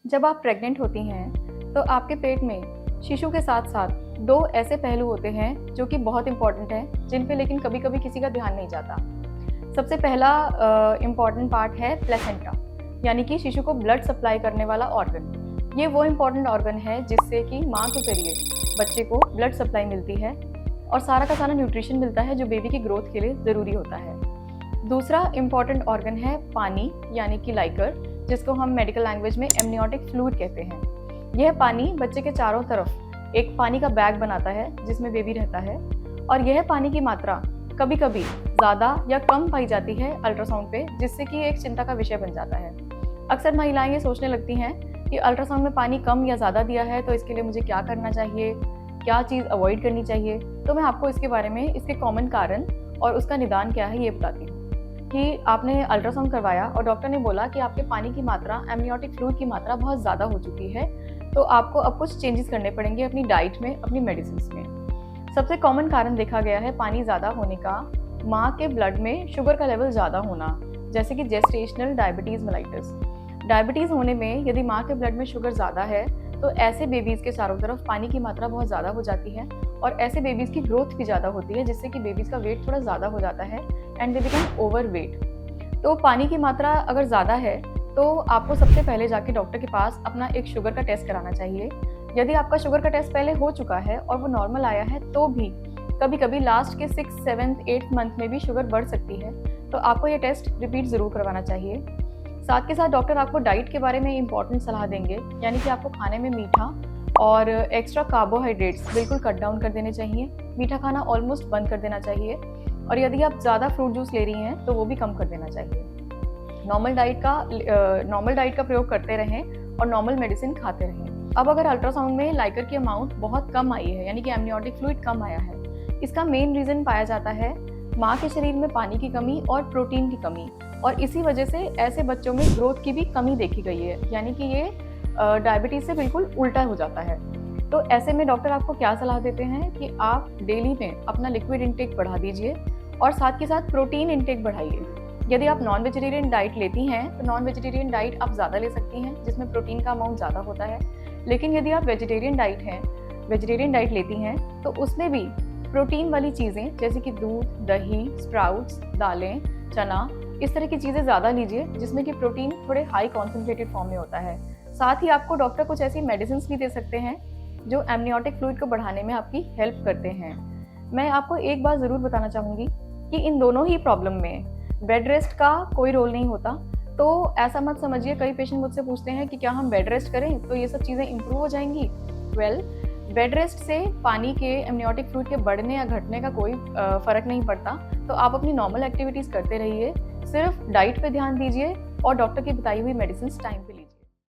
जब आप प्रेग्नेंट होती हैं तो आपके पेट में शिशु के साथ साथ दो ऐसे पहलू होते हैं जो कि बहुत इंपॉर्टेंट हैं, जिन पे लेकिन कभी कभी किसी का ध्यान नहीं जाता। सबसे पहला इम्पॉर्टेंट पार्ट है प्लेसेंटा, यानी कि शिशु को ब्लड सप्लाई करने वाला ऑर्गन। ये वो इम्पॉर्टेंट ऑर्गन है जिससे कि माँ के जरिए बच्चे को ब्लड सप्लाई मिलती है और सारा का सारा न्यूट्रिशन मिलता है जो बेबी की ग्रोथ के लिए ज़रूरी होता है। दूसरा इम्पॉर्टेंट ऑर्गन है पानी, यानी कि लाइकर, जिसको हम मेडिकल लैंग्वेज में एमनियोटिक फ्लूइड कहते हैं। यह पानी बच्चे के चारों तरफ एक पानी का बैग बनाता है जिसमें बेबी रहता है, और यह पानी की मात्रा कभी कभी ज़्यादा या कम पाई जाती है अल्ट्रासाउंड पे, जिससे कि एक चिंता का विषय बन जाता है। अक्सर महिलाएं ये सोचने लगती हैं कि अल्ट्रासाउंड में पानी कम या ज़्यादा दिया है तो इसके लिए मुझे क्या करना चाहिए, क्या चीज़ अवॉइड करनी चाहिए। तो मैं आपको इसके बारे में, इसके कॉमन कारण और उसका निदान क्या है ये बताती हूँ। कि आपने अल्ट्रासाउंड करवाया और डॉक्टर ने बोला कि आपके पानी की मात्रा, एमनियोटिक फ्लूइड की मात्रा बहुत ज़्यादा हो चुकी है, तो आपको अब कुछ चेंजेस करने पड़ेंगे अपनी डाइट में, अपनी मेडिसिन में। सबसे कॉमन कारण देखा गया है पानी ज़्यादा होने का माँ के ब्लड में शुगर का लेवल ज़्यादा होना, जैसे कि जेस्टेशनल डायबिटीज़ मेलाइटिस। डायबिटीज़ होने में यदि माँ के ब्लड में शुगर ज़्यादा है तो ऐसे बेबीज़ के चारों तरफ पानी की मात्रा बहुत ज़्यादा हो जाती है और ऐसे बेबीज़ की ग्रोथ भी ज़्यादा होती है, जिससे कि बेबीज़ का वेट थोड़ा ज़्यादा हो जाता है and they become over weight. तो पानी की मात्रा अगर ज़्यादा है तो आपको सबसे पहले जाके डॉक्टर के पास अपना एक शुगर का टेस्ट कराना चाहिए। यदि आपका शुगर का टेस्ट पहले हो चुका है और वो नॉर्मल आया है तो भी कभी कभी लास्ट के 6, 7, 8 मंथ में भी शुगर बढ़ सकती है, तो आपको ये टेस्ट रिपीट ज़रूर करवाना चाहिए। साथ के साथ डॉक्टर आपको डाइट के बारे में इंपॉर्टेंट सलाह देंगे, यानी कि आपको खाने में मीठा और एक्स्ट्रा कार्बोहाइड्रेट्स बिल्कुल कट डाउन कर देने चाहिए। मीठा खाना ऑलमोस्ट बंद कर देना चाहिए, और यदि आप ज़्यादा फ्रूट जूस ले रही हैं तो वो भी कम कर देना चाहिए। नॉर्मल डाइट का प्रयोग करते रहें और नॉर्मल मेडिसिन खाते रहें। अब अगर अल्ट्रासाउंड में लाइकर की अमाउंट बहुत कम आई है, यानी कि एमनियोटिक फ्लूइड कम आया है, इसका मेन रीज़न पाया जाता है माँ के शरीर में पानी की कमी और प्रोटीन की कमी, और इसी वजह से ऐसे बच्चों में ग्रोथ की भी कमी देखी गई है, यानी कि ये डायबिटीज़ से बिल्कुल उल्टा हो जाता है। तो ऐसे में डॉक्टर आपको क्या सलाह देते हैं कि आप डेली में अपना लिक्विड इंटेक बढ़ा दीजिए और साथ के साथ प्रोटीन इंटेक बढ़ाइए। यदि आप नॉन वेजिटेरियन डाइट लेती हैं तो नॉन वेजिटेरियन डाइट आप ज़्यादा ले सकती हैं, जिसमें प्रोटीन का अमाउंट ज़्यादा होता है। लेकिन यदि आप वेजिटेरियन डाइट लेती हैं तो उसमें भी प्रोटीन वाली चीज़ें जैसे कि दूध, दही, स्प्राउट्स, दालें, चना, इस तरह की चीज़ें ज़्यादा लीजिए जिसमें कि प्रोटीन थोड़े हाई कॉन्सेंट्रेटेड फॉर्म में होता है। साथ ही आपको डॉक्टर कुछ ऐसी मेडिसिन भी दे सकते हैं जो एमनियोटिक फ्लूइड को बढ़ाने में आपकी हेल्प करते हैं। मैं आपको एक बात ज़रूर बताना चाहूँगी कि इन दोनों ही प्रॉब्लम में बेड रेस्ट का कोई रोल नहीं होता। तो ऐसा मत समझिए, कई पेशेंट मुझसे पूछते हैं कि क्या हम बेड रेस्ट करें तो ये सब चीज़ें इंप्रूव हो जाएंगी। बेड रेस्ट से पानी के, एमनियोटिक फ्लूइड के बढ़ने या घटने का कोई फ़र्क नहीं पड़ता। तो आप अपनी नॉर्मल एक्टिविटीज़ करते रहिए, सिर्फ डाइट पे ध्यान दीजिए और डॉक्टर की बताई हुई मेडिसिन टाइम पे लीजिए।